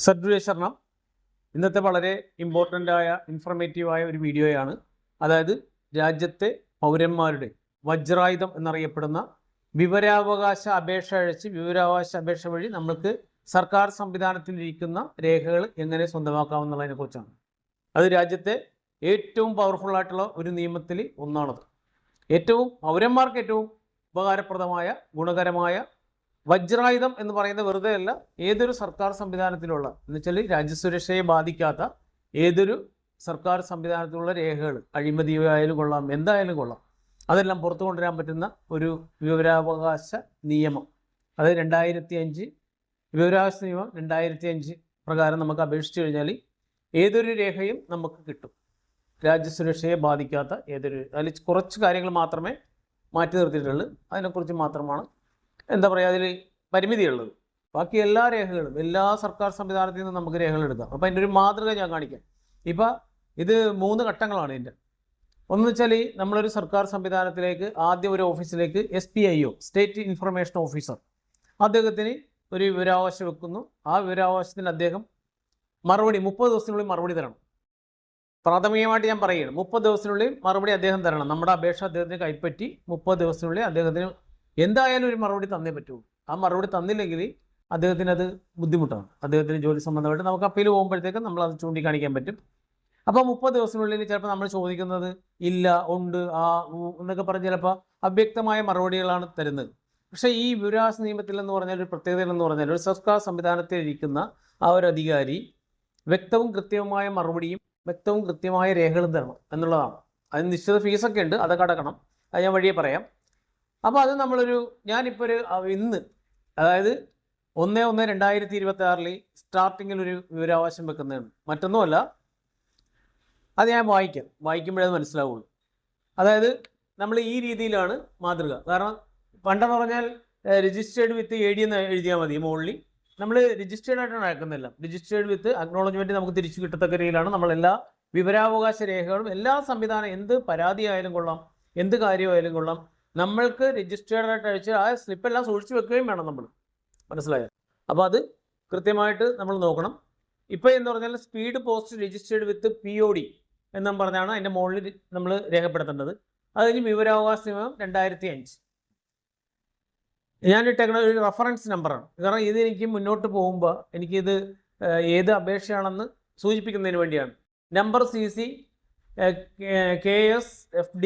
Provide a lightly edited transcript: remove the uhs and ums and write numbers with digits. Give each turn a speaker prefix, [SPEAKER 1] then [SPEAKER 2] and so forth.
[SPEAKER 1] സദ്ഗുരുശരണം. ഇന്നത്തെ വളരെ ഇമ്പോർട്ടൻ്റ് ആയ ഇൻഫർമേറ്റീവായ ഒരു വീഡിയോയാണ്. അതായത് രാജ്യത്തെ പൗരന്മാരുടെ വജ്രായുധം എന്നറിയപ്പെടുന്ന വിവരാവകാശ അപേക്ഷ അയച്ച് വിവരാവകാശ അപേക്ഷ വഴി നമ്മൾക്ക് സർക്കാർ സംവിധാനത്തിലിരിക്കുന്ന രേഖകൾ എങ്ങനെ സ്വന്തമാക്കാമെന്നുള്ളതിനെ കുറിച്ചാണ്. അത് രാജ്യത്തെ ഏറ്റവും പവർഫുൾ ആയിട്ടുള്ള ഒരു നിയമത്തിൽ ഒന്നാണത്. ഏറ്റവും പൗരന്മാർക്ക് ഏറ്റവും ഉപകാരപ്രദമായ ഗുണകരമായ വജ്രായുധം എന്ന് പറയുന്ന വെറുതെ അല്ല, ഏതൊരു സർക്കാർ സംവിധാനത്തിലുള്ള എന്ന് വെച്ചാൽ രാജ്യസുരക്ഷയെ ബാധിക്കാത്ത ഏതൊരു സർക്കാർ സംവിധാനത്തിലുള്ള രേഖകൾ, അഴിമതിയായാലും കൊള്ളാം, എന്തായാലും കൊള്ളാം, അതെല്ലാം പുറത്തു കൊണ്ടുവരാൻ പറ്റുന്ന ഒരു വിവരാവകാശ നിയമം. അത് 2005 വിവരാവകാശ നിയമം 2005 പ്രകാരം നമുക്ക് അപേക്ഷിച്ചു കഴിഞ്ഞാൽ ഏതൊരു രേഖയും നമുക്ക് കിട്ടും. രാജ്യസുരക്ഷയെ ബാധിക്കാത്ത ഏതൊരു, അതിൽ കുറച്ച് കാര്യങ്ങൾ മാത്രമേ മാറ്റി നിർത്തിയിട്ടുള്ളൂ. അതിനെക്കുറിച്ച് മാത്രമാണ് എന്താ പറയുക, അതിൽ പരിമിതിയുള്ളത്. ബാക്കി എല്ലാ രേഖകളും എല്ലാ സർക്കാർ സംവിധാനത്തിൽ നിന്നും നമുക്ക് രേഖകൾ എടുക്കാം. അപ്പോൾ അതിൻ്റെ ഒരു മാതൃക ഞാൻ കാണിക്കാം. ഇപ്പം ഇത് 3 ഘട്ടങ്ങളാണ് ഇതിൻ്റെ. ഒന്ന് വെച്ചാൽ നമ്മളൊരു സർക്കാർ സംവിധാനത്തിലേക്ക് ആദ്യം ഒരു ഓഫീസിലേക്ക് SPIO സ്റ്റേറ്റ് ഇൻഫർമേഷൻ ഓഫീസർ അദ്ദേഹത്തിന് ഒരു വിവരാവകാശം വെക്കുന്നു. ആ വിവരാവകാശത്തിന് അദ്ദേഹം മറുപടി 30 ദിവസത്തിനുള്ളിൽ മറുപടി തരണം. പ്രാഥമികമായിട്ട് ഞാൻ പറയുകയാണ്, 30 ദിവസത്തിനുള്ളിൽ മറുപടി അദ്ദേഹം തരണം. നമ്മുടെ അപേക്ഷ അദ്ദേഹത്തിന് കൈപ്പറ്റി 30 ദിവസത്തിനുള്ളിൽ അദ്ദേഹത്തിന് എന്തായാലും ഒരു മറുപടി തന്നേ പറ്റുള്ളൂ. ആ മറുപടി തന്നില്ലെങ്കിൽ അദ്ദേഹത്തിന് അത് ബുദ്ധിമുട്ടാണ്. അദ്ദേഹത്തിന് ജോലി സംബന്ധമായിട്ട് നമുക്ക് അപ്പീൽ പോകുമ്പോഴത്തേക്കും നമ്മൾ അത് ചൂണ്ടിക്കാണിക്കാൻ പറ്റും. അപ്പോൾ 30 ദിവസത്തിനുള്ളിൽ ചിലപ്പോൾ നമ്മൾ ചോദിക്കുന്നത് ഇല്ല, ഉണ്ട്, എന്നൊക്കെ പറഞ്ഞ് ചിലപ്പോൾ അവ്യക്തമായ മറുപടികളാണ് തരുന്നത്. പക്ഷേ ഈ വിവരാവകാശ നിയമത്തിൽ എന്ന് പറഞ്ഞാൽ ഒരു പ്രത്യേകത എന്ന് പറഞ്ഞാൽ ഒരു സർക്കാർ സംവിധാനത്തിൽ ഇരിക്കുന്ന ആ ഒരു അധികാരി വ്യക്തവും കൃത്യവുമായ മറുപടിയും വ്യക്തവും കൃത്യമായ രേഖകളും തരണം എന്നുള്ളതാണ്. അതിന് നിശ്ചിത ഫീസൊക്കെ ഉണ്ട്, അതൊക്കെ അടക്കണം. അത് ഞാൻ വഴിയെ പറയാം. അപ്പോൾ അത് ഞാനിപ്പോൾ ഇന്ന്, അതായത് 1/1/2026 സ്റ്റാർട്ടിങ്ങിൽ ഒരു വിവരാവകാശം വെക്കുന്നതാണ്. മറ്റൊന്നുമല്ല, അത് ഞാൻ വായിക്കുമ്പോഴേ അത് മനസ്സിലാവുള്ളൂ. അതായത് നമ്മൾ ഈ രീതിയിലാണ് മാതൃക. കാരണം പണ്ടെന്ന് പറഞ്ഞാൽ രജിസ്റ്റേർഡ് വിത്ത് AD എന്ന് എഴുതിയാൽ മതി മുകളിൽ. നമ്മൾ രജിസ്റ്റേർഡ് ആയിട്ടാണ് അയക്കുന്നില്ല. രജിസ്റ്റേർഡ് വിത്ത് അക്നോളജ്മെൻറ്റ് നമുക്ക് തിരിച്ചു കിട്ടത്തക്ക രീതിയിലാണ് നമ്മളെല്ലാ വിവരാവകാശ രേഖകളും, എല്ലാ സംവിധാനം, എന്ത് പരാതി ആയാലും കൊള്ളാം, എന്ത് കാര്യമായാലും കൊള്ളാം, നമ്മൾക്ക് രജിസ്റ്റേർഡ് ആയിട്ട് അയച്ച് ആ സ്ലിപ്പെല്ലാം സൂക്ഷിച്ച് വെക്കുകയും വേണം നമ്മൾ. മനസ്സിലായോ? അപ്പോൾ അത് കൃത്യമായിട്ട് നമ്മൾ നോക്കണം. ഇപ്പോൾ എന്ന് പറഞ്ഞാൽ സ്പീഡ് പോസ്റ്റ് രജിസ്റ്റേർഡ് വിത്ത് POD എന്നും പറഞ്ഞാണ് അതിൻ്റെ മുകളിൽ നമ്മൾ രേഖപ്പെടുത്തേണ്ടത്. അതിന് വിവരാവകാശ നിയമം 2005 ഞാൻ ഇട്ടേക്കുന്ന ഒരു റെഫറൻസ് നമ്പറാണ്. കാരണം ഇത് എനിക്ക് മുന്നോട്ട് പോകുമ്പോൾ എനിക്കിത് ഏത് അപേക്ഷയാണെന്ന് സൂചിപ്പിക്കുന്നതിന് വേണ്ടിയാണ്. Number CC KSFD